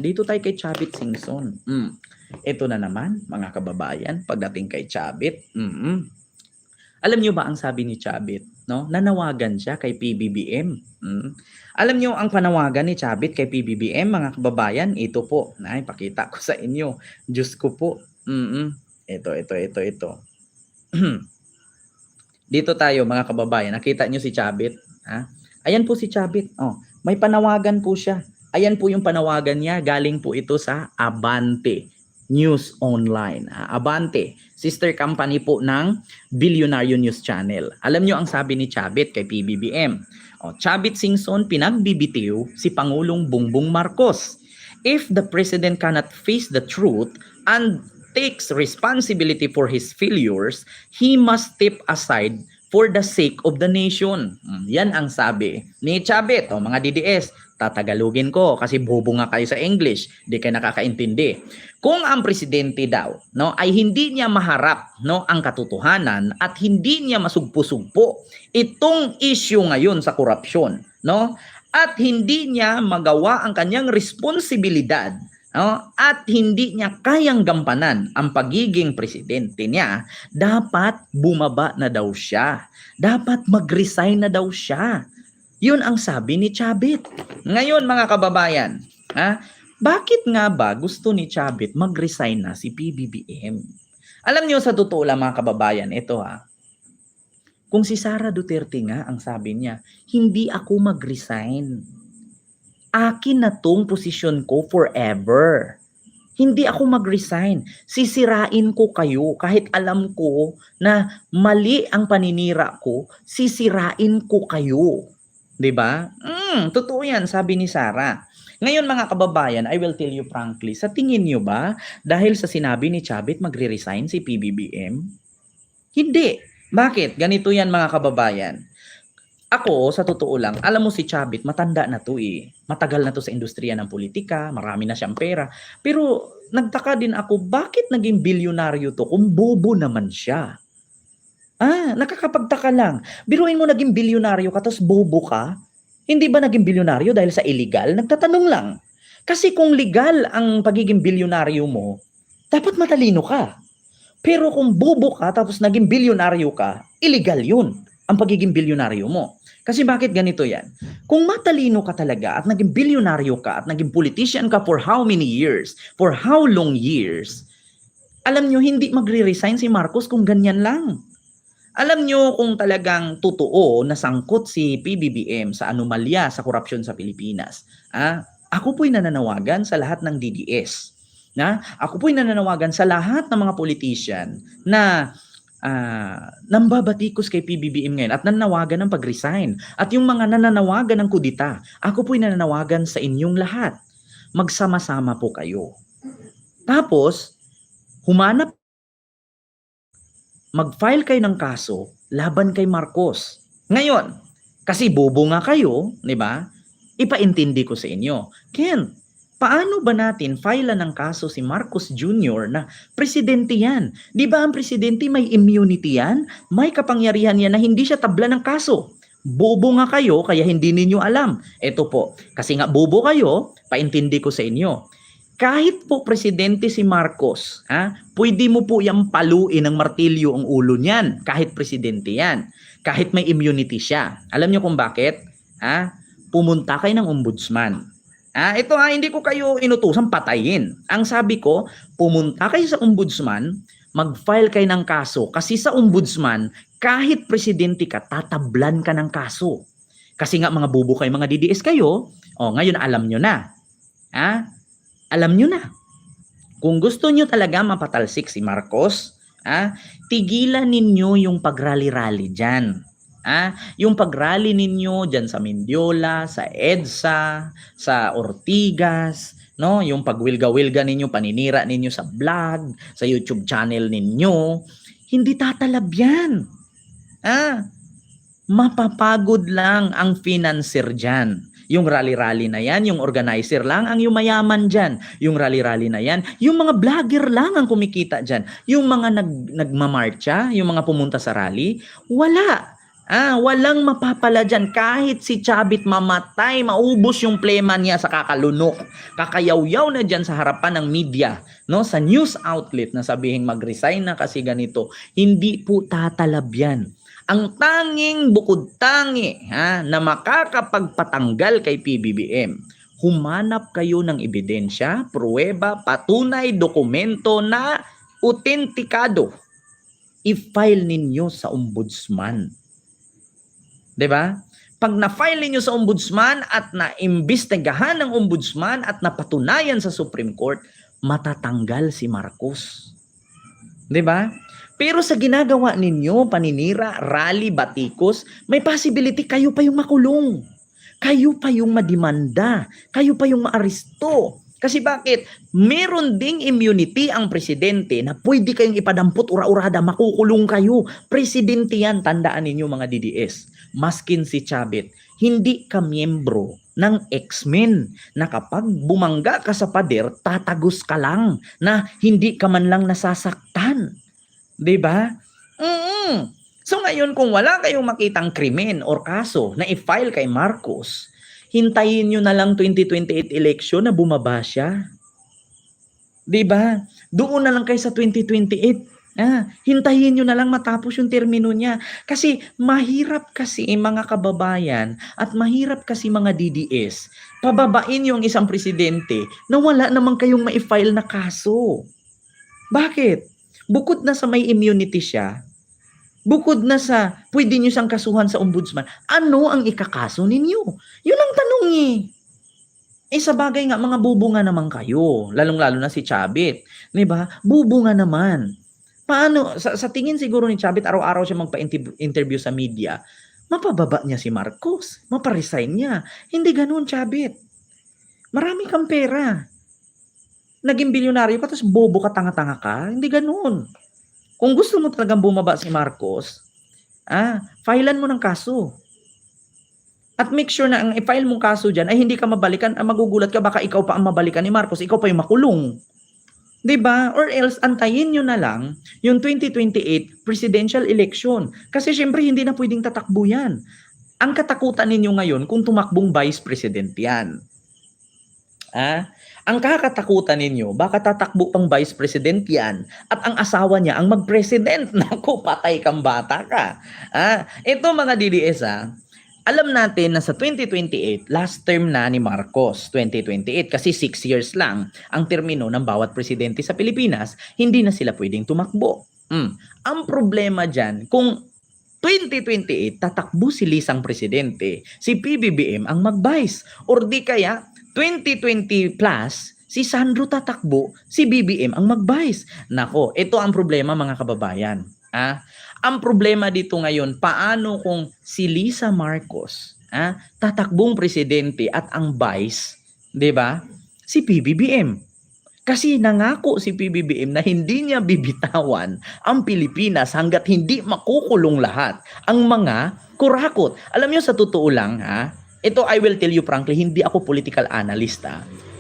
Dito tayo kay Chavit Singson. Ito na naman, mga kababayan, pagdating kay Chavit. Alam niyo ba ang sabi ni Chavit? No? Nanawagan siya kay PBBM. Alam niyo ang panawagan ni Chavit kay PBBM, mga kababayan? Ito po. Ay, pakita ko sa inyo. Diyos ko po. Ito. Dito tayo, mga kababayan. Nakita niyo si Chavit? Ha? Ayan po si Chavit. May panawagan po siya. Ayan po yung panawagan niya. Galing po ito sa Abante News Online. Abante, sister company po ng Bilyonaryo News Channel. Alam nyo ang sabi ni Chavit kay PBBM. Chavit Singson, pinagbibitiw si Pangulong Bongbong Marcos. If the President cannot face the truth and takes responsibility for his failures, he must step aside for the sake of the nation. Yan ang sabi ni Chavit. Mga DDS, tatagalugin ko kasi bobo nga kayo sa English, di kayo nakakaintindi. Kung ang presidente daw ay hindi niya maharap ang katotohanan at hindi niya masugpo-sugpo itong issue ngayon sa korupsyon, at hindi niya magawa ang kanyang responsibilidad, at hindi niya kayang gampanan ang pagiging presidente niya, dapat bumaba na daw siya. Dapat mag-resign na daw siya. Yun ang sabi ni Chavit. Ngayon, mga kababayan, bakit nga ba gusto ni Chavit mag-resign na si PBBM? Alam niyo, sa totoo lang, mga kababayan, ito kung si Sara Duterte nga ang sabi niya, hindi ako mag-resign. Akin na tong posisyon ko forever. Hindi ako mag-resign. Sisirain ko kayo kahit alam ko na mali ang paninira ko, sisirain ko kayo. 'Di ba? Totoo 'yan, sabi ni Sara. Ngayon, mga kababayan, I will tell you frankly, sa tingin niyo ba dahil sa sinabi ni Chavit magre-resign si PBBM? Hindi. Bakit? Ganito 'yan, mga kababayan. Ako, sa totoo lang, alam mo si Chavit, matanda na to Matagal na to sa industriya ng politika, marami na siyang pera. Pero nagtaka din ako, bakit naging bilyonaryo to kung bobo naman siya? Nakakapagtaka lang. Biruin mo naging bilyonaryo ka, tapos bobo ka? Hindi ba naging bilyonaryo dahil sa illegal? Nagtatanong lang. Kasi kung legal ang pagiging bilyonaryo mo, dapat matalino ka. Pero kung bobo ka, tapos naging bilyonaryo ka, illegal yun, ang pagiging bilyonaryo mo. Kasi bakit ganito yan? Kung matalino ka talaga at naging bilyonaryo ka at naging politician ka for how many years, for how long years, alam nyo, hindi magre-resign si Marcos kung ganyan lang. Alam nyo kung talagang totoo na sangkot si PBBM sa anomalya sa korupsyon sa Pilipinas. Ako po'y nananawagan sa lahat ng DDS. Ako po'y nananawagan sa lahat ng mga politician na nambabatikos kay PBBM ngayon at nananawagan ng pag-resign. At yung mga nananawagan ng kudita, ako po'y nananawagan sa inyong lahat. Magsama-sama po kayo. Tapos, mag-file kayo ng kaso laban kay Marcos. Ngayon, kasi bobo nga kayo, di ba? Ipaintindi ko sa inyo. Ken, paano ba natin file ng kaso si Marcos Jr. na presidente yan? Di ba ang presidente may immunity yan? May kapangyarihan yan na hindi siya tabla ng kaso. Bobo nga kayo, kaya hindi ninyo alam. Ito po, kasi nga bobo kayo, paintindi ko sa inyo. Kahit po presidente si Marcos, pwede mo po yung paluin ng martilyo ang ulo niyan, kahit presidente yan. Kahit may immunity siya. Alam niyo kung bakit? Pumunta kayo ng ombudsman. Ito hindi ko kayo inutusan patayin. Ang sabi ko, pumunta kayo sa ombudsman, mag-file kayo ng kaso. Kasi sa ombudsman, kahit presidente ka, tatablan ka ng kaso. Kasi nga mga bubo kayo, mga DDS kayo, ngayon alam nyo na. Alam nyo na. Kung gusto nyo talaga mapatalsik si Marcos, tigilan ninyo yung pagrally-rally dyan. Yung pagrally ninyo dyan sa Mendiola, sa EDSA, sa Ortigas, yung pagwilga-wilga ninyo, paninira ninyo sa vlog, sa YouTube channel ninyo, hindi tatalab yan. Mapapagod lang ang financer dyan. Yung rally-rally na yan, yung organizer lang ang yumayaman dyan. Yung rally-rally na yan, yung mga vlogger lang ang kumikita dyan. Yung mga nagmamarcha, yung mga pumunta sa rally, wala. Walang mapapala dyan. Kahit si Chavit mamatay, maubos yung plema niya sa kakalunok. Kakayawyaw na dyan sa harapan ng media, no? Sa news outlet na sabihin mag-resign na kasi ganito. Hindi po tatalab yan. Ang tanging bukod tangi na makakapagpatanggal kay PBBM, humanap kayo ng ebidensya, pruweba, patunay, dokumento na autentikado. I-file ninyo sa ombudsman. 'Di ba? Pag na-file niyo sa ombudsman at na-imbestigahan ng ombudsman at napatunayan sa Supreme Court, matatanggal si Marcos. 'Di ba? Pero sa ginagawa ninyo, paninira, rally, batikos, may possibility kayo pa yung makulong. Kayo pa yung madimanda. Kayo pa yung maaresto. Kasi bakit? Meron ding immunity ang presidente na pwede kayong ipadampot ura-urada, makukulong kayo. Presidente yan, tandaan ninyo mga DDS. Maskin si Chavit, hindi ka miyembro ng X-Men na kapag bumangga ka sa pader, tatagos ka lang na hindi ka man lang nasasaktan. 'Di ba? So ngayon kung wala kayong makitang krimen or kaso na i-file kay Marcos, hintayin nyo na lang 2028 election na bumaba siya. 'Di ba? Doon na lang kayo sa 2028. Hintayin nyo na lang matapos yung termino niya. Kasi mahirap kasi mga kababayan at mahirap kasi mga DDS, pababain yung isang presidente na wala namang kayong ma-file na kaso. Bakit? Bukod na sa may immunity siya, bukod na sa pwede nyo siyang kasuhan sa ombudsman, ano ang ikakaso ninyo? Yun ang tanong sa bagay nga, mga bubunga naman kayo, lalong-lalo na si Chavit. 'Di ba? Bubunga naman. Paano, sa tingin siguro ni Chavit, araw-araw siya magpa-interview sa media, mapababa niya si Marcos, maparesign niya. Hindi ganun, Chavit. Marami kang pera. Naging bilyonaryo ka, tapos bobo ka, tanga-tanga ka. Hindi ganun. Kung gusto mo talagang bumaba si Marcos, filean mo ng kaso. At make sure na ang i-file mong kaso dyan ay hindi ka mabalikan, magugulat ka, baka ikaw pa ang mabalikan ni Marcos, ikaw pa yung makulong. 'Di ba? Or else antayin nyo na lang yung 2028 presidential election. Kasi syempre hindi na pwedeng tatakbo yan. Ang katakutan ninyo ngayon kung tumakbong vice president yan. Ang kakatakutan ninyo, baka tatakbo pang vice president yan at ang asawa niya ang mag-president. Naku, patay kang bata ka. Ito mga DDS alam natin na sa 2028, last term na ni Marcos, 2028, kasi 6 years lang ang termino ng bawat presidente sa Pilipinas, hindi na sila pwedeng tumakbo. Ang problema dyan, kung 2028, tatakbo si Lisang presidente, si PBBM ang mag-vice, or di kaya 2020 plus, si Sandro tatakbo, si BBM ang mag-vice. Nako, ito ang problema mga kababayan. Ang problema dito ngayon, paano kung si Lisa Marcos tatakbong presidente at ang vice, 'di ba? Si PBBM. Kasi nangako si PBBM na hindi niya bibitawan ang Pilipinas hangga't hindi makukulong lahat ang mga kurakot. Alam niyo sa totoo lang, ito I will tell you frankly, hindi ako political analyst.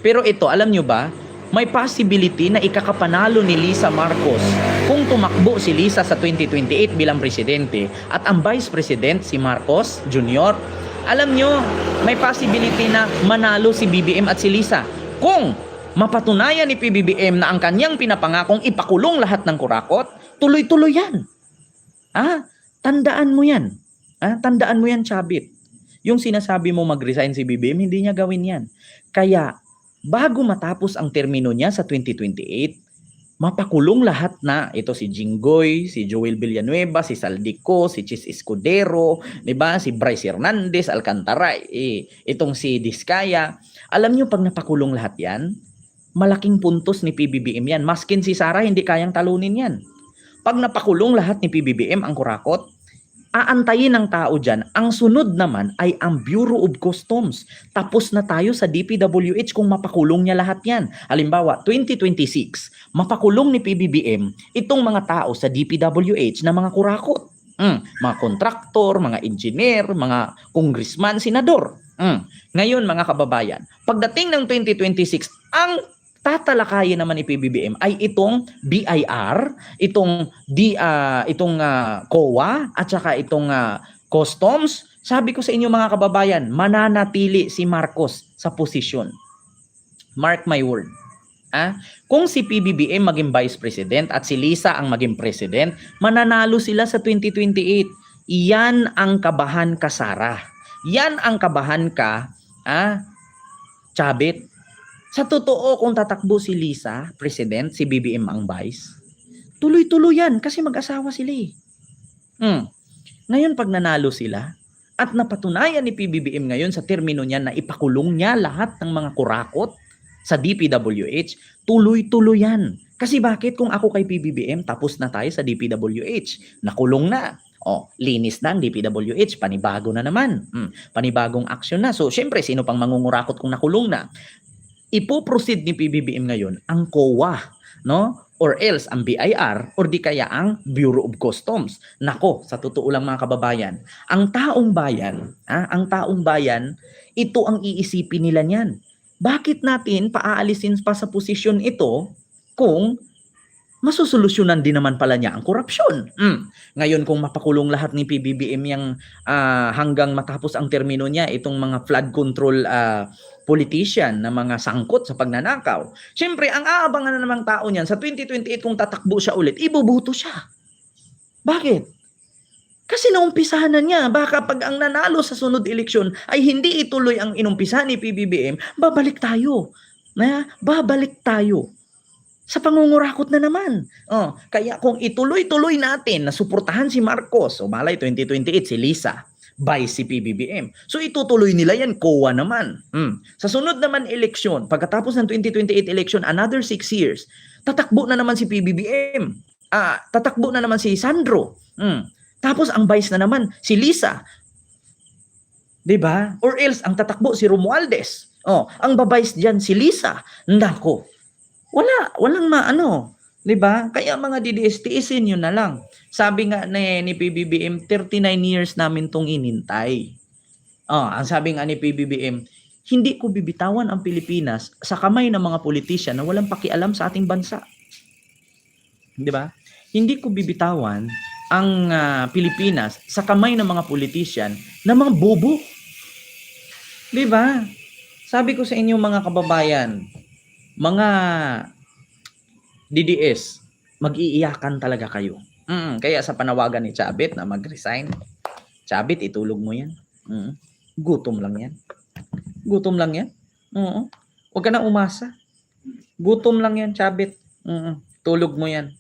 Pero ito, alam niyo ba, may possibility na ikakapanalo ni Lisa Marcos kung tumakbo si Lisa sa 2028 bilang presidente at ang vice president si Marcos Jr. Alam nyo, may possibility na manalo si BBM at si Lisa kung mapatunayan ni PBBM na ang kanyang pinapangakong ipakulong lahat ng kurakot, tuloy-tuloy yan. Tandaan mo yan. Tandaan mo yan, Chavit. Yung sinasabi mo mag-resign si BBM, hindi niya gawin yan. Kaya, bago matapos ang termino niya sa 2028, mapakulong lahat na ito si Jinggoy, si Joel Villanueva, si Saldico, si Chis Escudero, 'di ba? Si Bryce Hernandez, Alcantara, itong si Diskaya. Alam niyo pag napakulong lahat 'yan, malaking puntos ni PBBM 'yan. Maskin si Sara hindi kayang talunin 'yan. Pag napakulong lahat ni PBBM ang kurakot, aantayin ng tao dyan. Ang sunod naman ay ang Bureau of Customs. Tapos na tayo sa DPWH kung mapakulong niya lahat yan. Halimbawa, 2026, mapakulong ni PBBM itong mga tao sa DPWH na mga kurakot. Mga kontraktor, mga engineer, mga congressman, senador. Ngayon mga kababayan, pagdating ng 2026, ang tatalakayin naman ni PBBM ay itong BIR, itong COA at saka itong Customs, sabi ko sa inyo mga kababayan, mananatili si Marcos sa posisyon. Mark my word. Kung si PBBM maging Vice President at si Lisa ang maging President, mananalo sila sa 2028. Iyan ang kabahan ka, Sara. Yan ang kabahan ka, Chabit. Sa totoo, kung tatakbo si Lisa, President, si BBM ang Vice, tuloy-tuloy yan kasi mag-asawa sila eh. Ngayon pag nanalo sila, at napatunayan ni PBBM ngayon sa termino niya na ipakulong niya lahat ng mga kurakot sa DPWH, tuloy-tuloy yan. Kasi bakit kung ako kay PBBM, tapos na tayo sa DPWH, nakulong na. Linis na ang DPWH, panibago na naman. Panibagong aksyon na. So, syempre, sino pang mangungurakot kung nakulong na? Ipo-proceed ni PBBM ngayon ang COA, no? Or else ang BIR, or di kaya ang Bureau of Customs. Nako, sa totoo lang mga kababayan, ang taong bayan, ito ang iisipin nila niyan. Bakit natin paaalisin pa sa posisyon ito kung masusolusyonan din naman pala niya ang korupsyon? Ngayon kung mapakulong lahat ni PBBM yang hanggang matapos ang termino niya, itong mga flood control politician na mga sangkot sa pagnanakaw, syempre ang aabangan na namang tao niyan sa 2028 kung tatakbo siya ulit, iboboto siya. Bakit? Kasi naumpisahan na niya. Baka pag ang nanalo sa sunod eleksyon ay hindi ituloy ang inumpisahan ni PBBM, babalik tayo. Babalik tayo sa pangungurakot na naman. Kaya kung ituloy-tuloy natin na suportahan si Marcos, malay 2028 si Lisa, by si PBBM. So itutuloy nila yan, COA naman. Sa sunod naman eleksyon, pagkatapos ng 2028 election, another 6 years, tatakbo na naman si PBBM. Tatakbo na naman si Sandro. Tapos ang vice na naman si Lisa. 'Di ba? Or else ang tatakbo si Romualdez. Ang babayis diyan si Lisa. Nako. Walang maano, 'di ba? Kaya mga DDS, tiisin niyo na lang. Sabi nga ni PBBM, 39 years namin tong inintay. Ang sabi nga ni PBBM, hindi ko bibitawan ang Pilipinas sa kamay ng mga politician na walang pakialam sa ating bansa. 'Di ba? Hindi ko bibitawan ang Pilipinas sa kamay ng mga politician na mga bobo. 'Di ba? Sabi ko sa inyo mga kababayan, mga DDS, mag-iiyakan talaga kayo. Kaya sa panawagan ni Chabit na mag-resign, Chabit, itulog mo yan. Gutom lang yan. Gutom lang yan. Huwag ka na umasa. Gutom lang yan, Chabit. Tulog mo yan.